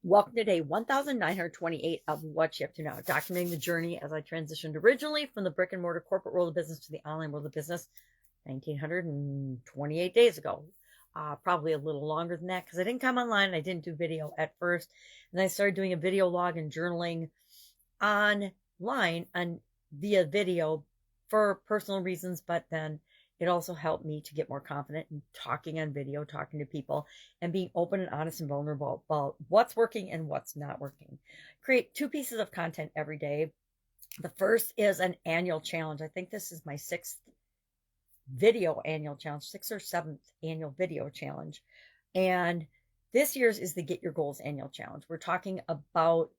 Welcome to day 1928 of What You Have to Know, documenting the journey as I transitioned originally from the brick and mortar corporate world of business to the online world of business 1928 days ago. Probably a little longer than that because I didn't come online. I didn't do video at first. And I started doing a video log and journaling online and via video for personal reasons, but then it also helped me to get more confident in talking on video, talking to people, and being open and honest and vulnerable about what's working and what's not working. Create 2 pieces of content every day. The first is an annual challenge. I think this is my 6th video annual challenge, 6th or 7th annual video challenge. And this year's is the Get Your Goals annual challenge. We're talking about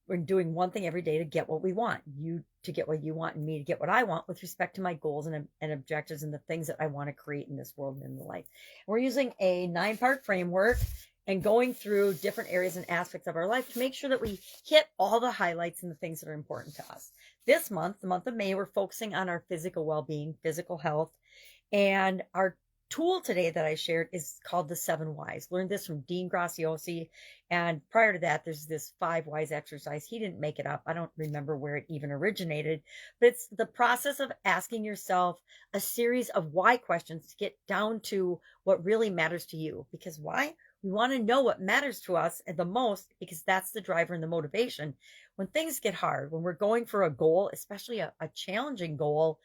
we're doing one thing every day to get what we want, you to get what you want, and me to get what I want with respect to my goals and objectives and the things that I want to create in this world and in the life. And we're using a 9-part framework and going through different areas and aspects of our life to make sure that we hit all the highlights and the things that are important to us. This month, the month of May, we're focusing on our physical well-being, physical health, and our tool today that I shared is called the 7 Whys. Learned this from Dean Graziosi. And prior to that, there's this 5 Whys exercise. He didn't make it up. I don't remember where it even originated, but it's the process of asking yourself a series of why questions to get down to what really matters to you. Because why? We want to know what matters to us the most, because that's the driver and the motivation. When things get hard, when we're going for a goal, especially a challenging goal,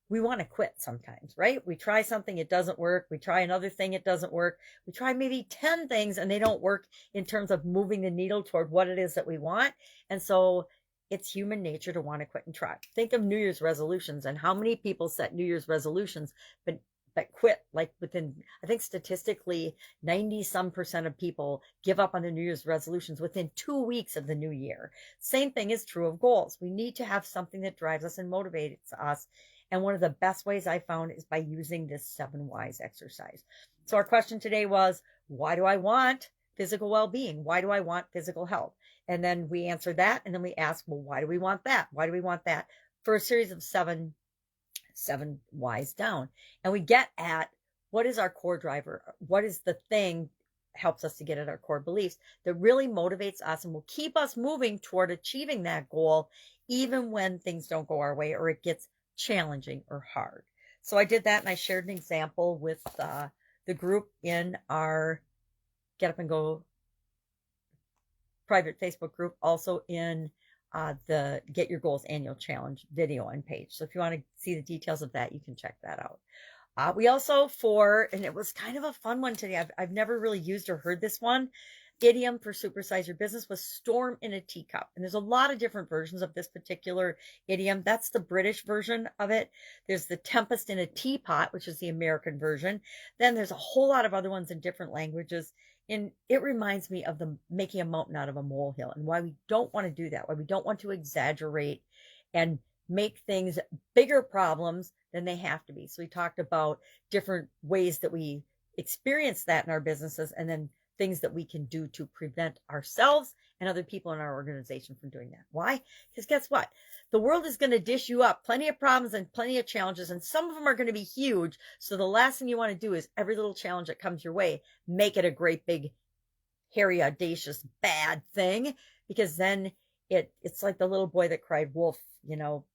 we want to quit sometimes, right? We try something, it doesn't work. We try another thing, it doesn't work. We try maybe 10 things and they don't work in terms of moving the needle toward what it is that we want. And so it's human nature to want to quit and try. Think of New Year's resolutions and how many people set New Year's resolutions, but quit like within, I think statistically 90% of people give up on their New Year's resolutions within 2 weeks of the new year. Same thing is true of goals. We need to have something that drives us and motivates us. And one of the best ways I found is by using this 7 Whys exercise. So our question today was, why do I want physical well-being? Why do I want physical health? And then we answered that. And then we asked, well, why do we want that? Why do we want that? For a series of 7 Whys down. And we get at what is our core driver? What is the thing helps us to get at our core beliefs that really motivates us and will keep us moving toward achieving that goal, even when things don't go our way or it gets challenging or hard. So I did that, and I shared an example with the group in our Get Up and Go private Facebook group, also in the Get Your Goals annual challenge video and page. So if you want to see the details of that, you can check that out. We also and it was kind of a fun one today. I've never really used or heard this one. Idiom for supersize your business was storm in a teacup. And there's a lot of different versions of this particular idiom. That's the British version of it. There's the tempest in a teapot, which is the American version. Then there's a whole lot of other ones in different languages. And it reminds me of the making a mountain out of a molehill and why we don't want to do that, why we don't want to exaggerate and make things bigger problems than they have to be. So we talked about different ways that we experience that in our businesses, and then things that we can do to prevent ourselves and other people in our organization from doing that. Why? Because guess what? The world is going to dish you up plenty of problems and plenty of challenges, and some of them are going to be huge. So the last thing you want to do is every little challenge that comes your way, make it a great big, hairy, audacious, bad thing, because then it's like the little boy that cried wolf.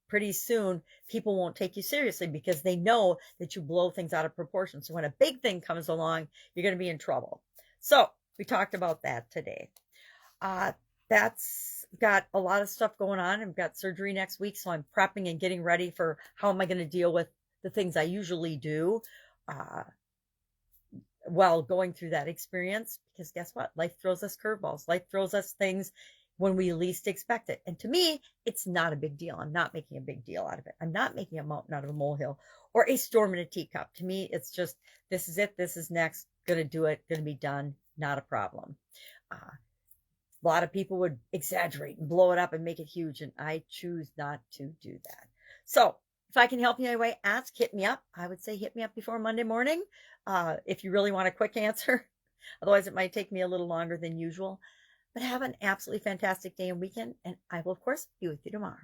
Pretty soon people won't take you seriously because they know that you blow things out of proportion. So when a big thing comes along, you're going to be in trouble. So we talked about that today. That's got a lot of stuff going on. I've got surgery next week, so I'm prepping and getting ready for how am I going to deal with the things I usually do while going through that experience. Because guess what? Life throws us curveballs. Life throws us things when we least expect it. And to me, it's not a big deal. I'm not making a big deal out of it. I'm not making a mountain out of a molehill or a storm in a teacup. To me, it's just, this is it. This is next. Going to do it. Going to be done. Not a problem. A lot of people would exaggerate and blow it up and make it huge. And I choose not to do that. So if I can help you in any way, hit me up. I would say hit me up before Monday morning. If you really want a quick answer. Otherwise, it might take me a little longer than usual. But have an absolutely fantastic day and weekend, and I will, of course, be with you tomorrow.